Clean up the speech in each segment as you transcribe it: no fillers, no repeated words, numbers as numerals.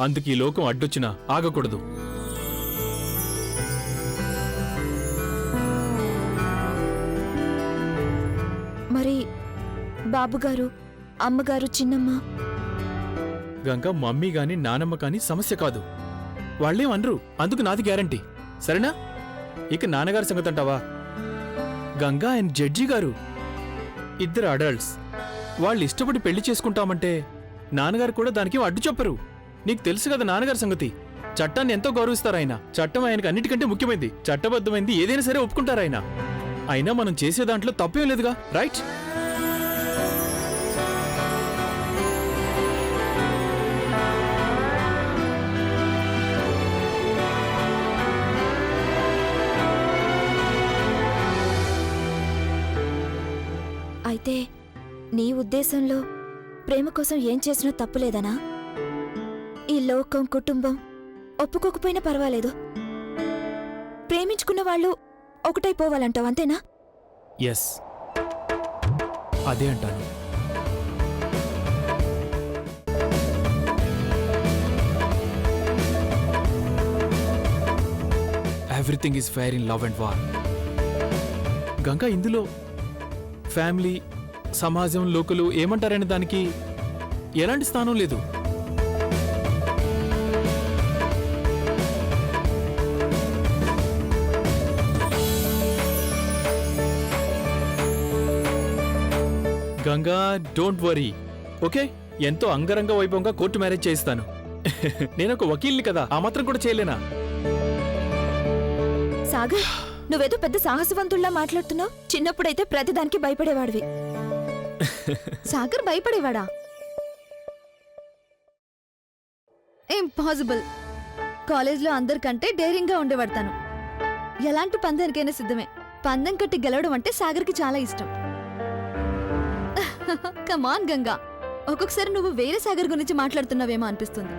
అందుకు ఈ లోకం అడ్డొచ్చినా ఆగకూడదు. మరి బాబుగారు, అమ్మగారు, చిన్నమ్మ? గంగా మమ్మీ గాని నానమ్మ కాని సమస్య కాదు. వాళ్ళేం అనరు, అందుకు నాది గ్యారంటీ. సరేనా? ఇక నాన్నగారి సంగతి అంటావా? గంగా అండ్ జడ్జి గారు ఇద్దరు అడల్ట్స్. వాళ్ళు ఇష్టపడి పెళ్లి చేసుకుంటామంటే నాన్నగారు కూడా దానికి అడ్డు చెప్పరు. నీకు తెలుసు కదా నాన్నగారి సంగతి. చట్టాన్ని ఎంతో గౌరవిస్తారు ఆయన. చట్టం ఆయనకు అన్నిటికంటే ముఖ్యమైంది. చట్టబద్ధమైంది ఏదైనా సరే ఒప్పుకుంటారు ఆయన. అయినా మనం చేసే దాంట్లో తప్పేం లేదుగా, రైట్? అయితే నీ ఉద్దేశంలో ప్రేమ కోసం ఏం చేసినా తప్పులేదనా? ఈ లోకం, కుటుంబం ఒప్పుకోకపోయినా పర్వాలేదు, ప్రేమించుకున్న వాళ్ళు ఒకటైపోవాలంటావు, అంతేనా? ఎస్, అదే అంటాను. Everything is fair in love and war. Ganga, ఇందులో ఫ్యామిలీ, సమాజం, లోకలు ఏమంటారనే దానికి ఎలాంటి స్థానం లేదు. Ganga, don't worry, okay? ఎంతో అంగరంగ వైభవంగా కోర్టు మ్యారేజ్ చేయిస్తాను. నేను ఒక వకీల్ని కదా, ఆ మాత్రం కూడా చేయలేనా? సాగర్, నువ్వేదో పెద్ద సాహసవంతుల్లా మాట్లాడుతున్నావు. చిన్నప్పుడైతే ప్రతిదానికి భయపడేవాడివి. సాగర్ భయపడేవాడా? ఇంపాసిబుల్. కాలేజ్లో అందరికంటే డేరింగ్గా ఉండేవాడతాను. ఎలాంటి పందానికైనా సిద్ధమే. పందెం కట్టి గెలవడం అంటే సాగర్కి చాలా ఇష్టం. కమాన్ గంగా, ఒక్కొక్కసారి నువ్వు వేరే సాగర్ గురించి మాట్లాడుతున్నావేమో అనిపిస్తుంది.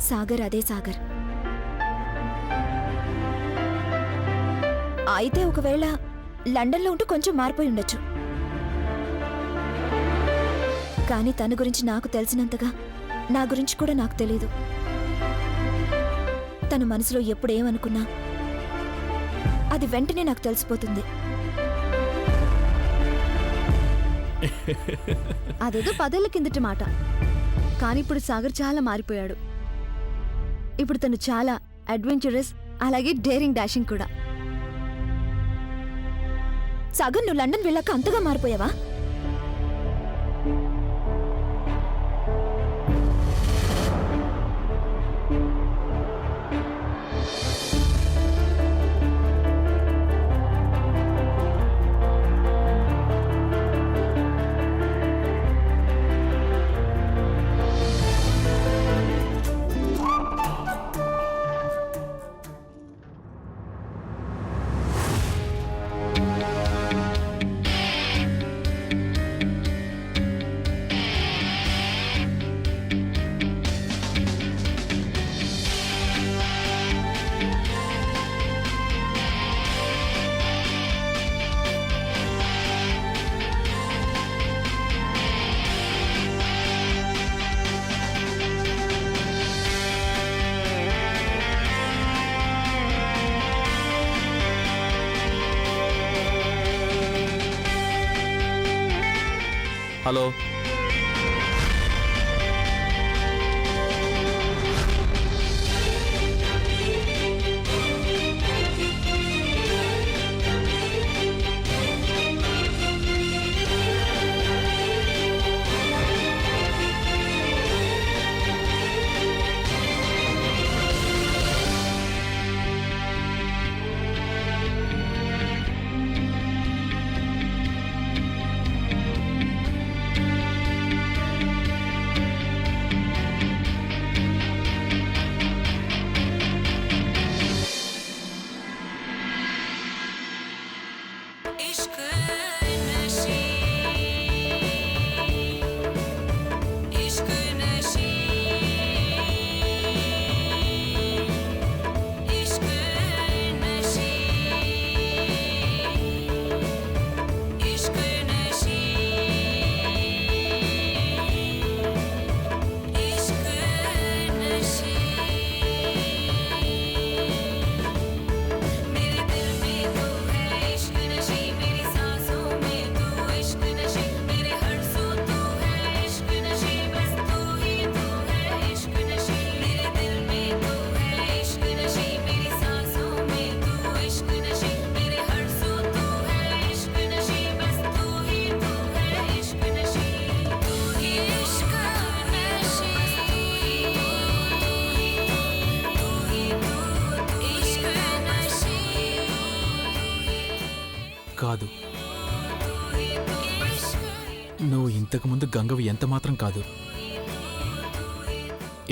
సాగర్ అదే సాగర్. అయితే ఒకవేళ లండన్లో ఉంటూ కొంచెం మారిపోయి ఉండొచ్చు. కానీ తన గురించి నాకు తెలిసినంతగా నా గురించి కూడా నాకు తెలీదు. తన మనసులో ఎప్పుడేమనుకున్నా అది వెంటనే నాకు తెలిసిపోతుంది. అదేదో 10 ఏళ్ల కిందటి మాట. కానీ ఇప్పుడు సాగర్ చాలా మారిపోయాడు. ఇప్పుడు తను చాలా అడ్వెంచరస్, అలాగే డేరింగ్ డాషింగ్ కూడా. సాగర్, నువ్వు లండన్ వెళ్ళాక అంతగా మారిపోయావా? హలో, ఇంతకుముందు గంగవి ఎంత మాత్రం కాదు.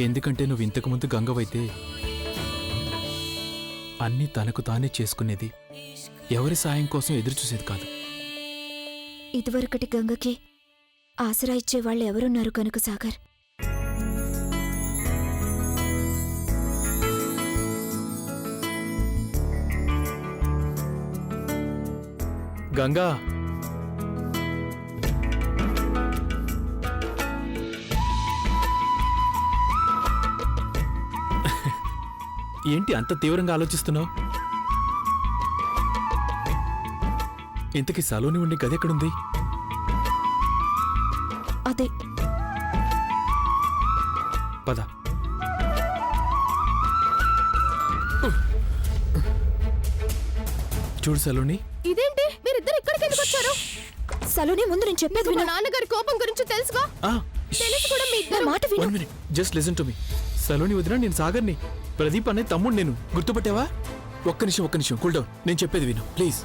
ఎందుకంటే నువ్వు ఇంతకుముందు గంగవైతే అన్నీ తనకు తానే చేసుకునేది, ఎవరి సాయం కోసం ఎదురుచూసేది కాదు. ఇదివరకటి గంగకి ఆసరా ఇచ్చేవాళ్ళు ఎవరున్నారు కనుక సాగర్? గంగా, ఏంటి అంత తీవ్రంగా ఆలోచిస్తున్నావు? ఇంతకీ సలోని ఉండి గది ఎక్కడుంది? అదే పద. చూడు సలోని, ఇదేంటి మీరిద్దరు ఇక్కడికి ఎందుకు వచ్చారు? సలోని, ముందు నేను చెప్పేది మా విను. నాన్నగారి కోపం గురించి తెలుసుగా? తెలిసి కూడా మీ నా ఇద్దరు మాట విను. 1 minute, just listen to me. Saloni వదిన, నేను సాగర్ని. ప్రదీప్ అనే తమ్ముడు నేను. గుర్తుపట్టావా? ఒక్క నిమిషం, కూల్ డౌన్. నేను చెప్పేది విను ప్లీజ్.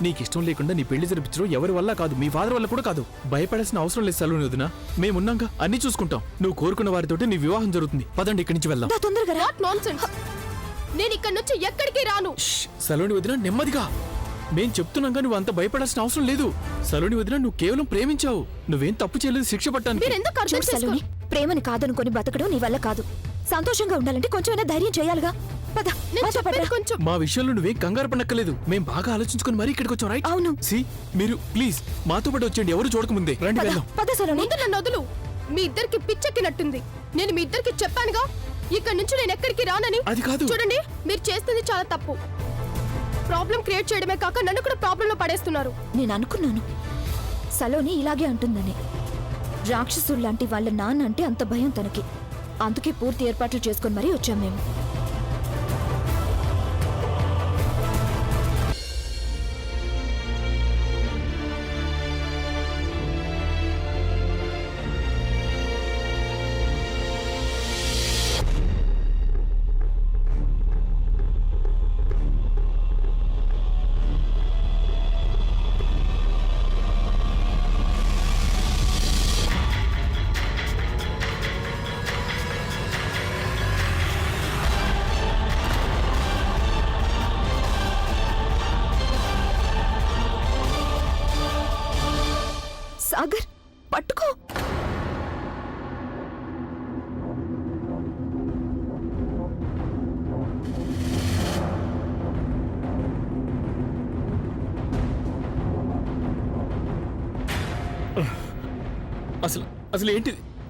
నీకిష్టం లేకుండా నీ పెళ్లి జరిపించడం ఎవరి వల్ల కాదు, మీ ఫాదర్ వల్ల కూడా కాదు. భయపడాల్సిన అవసరం లేదు సలోని వదిన, మేమున్నాగా, అన్ని చూసుకుంటాం. నువ్వు కోరుకున్న వారితోటి నీ వివాహం జరుగుతుంది. పదండి ఇక్కడి నుంచి వెళ్దాం. దా, తొందరగా రా. What nonsense! నేను ఇక్కడ నుంచి ఎక్కడికి రాను. షష్, సలోని వదిన నెమ్మదిగా. మేం చెప్తున్నాగా, నువ్వు అంత భయపడాల్సిన అవసరం లేదు. సలోని వదిన, నువ్వు కేవలం ప్రేమించావు. నువ్వేం తప్పు చేయలేదు శిక్ష పట్టానికి. మీరు ఎందుకు అర్థం చూడు సలోని, చేసుకో? ప్రేమని కాదనుకొని బతకడం నీ వల్ల కాదు. సంతోషంగా ఉండాలంటే కొంచెమైనా ధైర్యం చేయాలిగా. పద, నేను మాతో చెప్పేది పడరా. కొంచెం మా విషయంలో నువ్వేం కంగారు పడక్కర్లేదు. మేం బాగా ఆలోచించుకుని మరీ ఇక్కడికి వచ్చాం, రైట్? అవును. సి, మీరు ప్లీజ్ మాతో పాటు వచ్చేయండి, ఎవరు చూడకముందే. రండి పద, వెళ్దాం. పద సలోని. ముందు నన్ను వదులు. మీ ఇద్దరికి పిచ్చెక్కినట్టుంది. నేను మీ ఇద్దరికి చెప్పానుగా, ఇక్కడ నుంచి నేను ఎక్కడికి రానని. అది కాదు. చూడండి, మీరు చేస్తుంది చాలా తప్పు. ప్రాబ్లం క్రియేట్ చేయడమే కాక నన్ను కూడా ప్రాబ్లంలో పడేస్తున్నారు. నేను అనుకున్నాను సలోని ఇలాగే అంటుందని. రాక్షసుల్లాంటి వాళ్ళ నాన్న అంటే అంత భయం తనకి. అందుకే పూర్తి ఏర్పాట్లు చేసుకొని మరీ వచ్చాం మేము. సాగర్, పట్టుకో.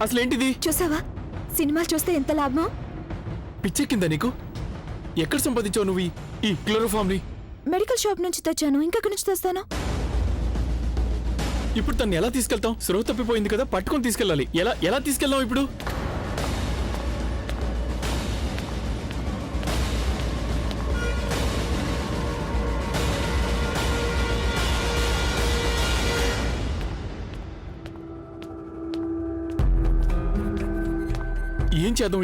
అసలేంటిది? చూసావా, సినిమాలు చూస్తే ఎంత లాభమో. పిచ్చెక్కిందా నీకు? ఎక్కడ సంపాదించావు నువ్వు ఈ క్లోరోఫామ్ ని? మెడికల్ షాప్ నుంచి తెచ్చాను. ఇంకెక్కడి నుంచి తెస్తాను? ఇప్పుడు తన్ని ఎలా తీసుకెళ్తాం? స్రోత తప్పిపోయింది కదా, పట్టుకొని తీసుకెళ్ళాలి. ఎలా తీసుకెళ్దాం ఇప్పుడు?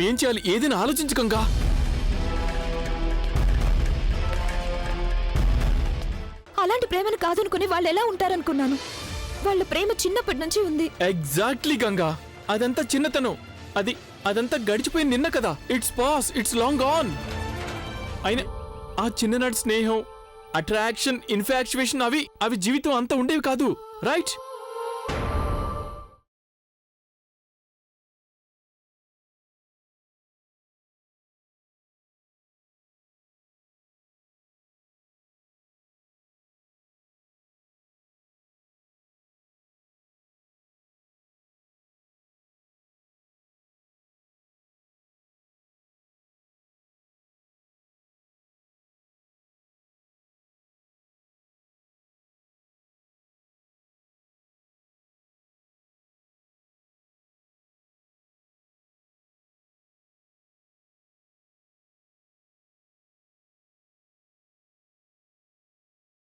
ఏం చేయాలి? ఏదైనా ఆలోచించకంగా. అలాంటి ప్రేమను కాదనుకుని వాళ్ళు ఎలా ఉంటారనుకున్నాను. వాళ్ళ ప్రేమ చిన్నప్పటి నుంచి ఉంది. ఎగ్జాక్ట్లీ గంగా, అదంతా చిన్నతనం. అదంతా గడిచిపోయింది నిన్న కదా. It's long on. అయినా ఆ చిన్ననాటి స్నేహం, అట్రాక్షన్, ఇన్ఫాక్చువేషన్ అవి జీవితం అంతా ఉండేవి కాదు, రైట్?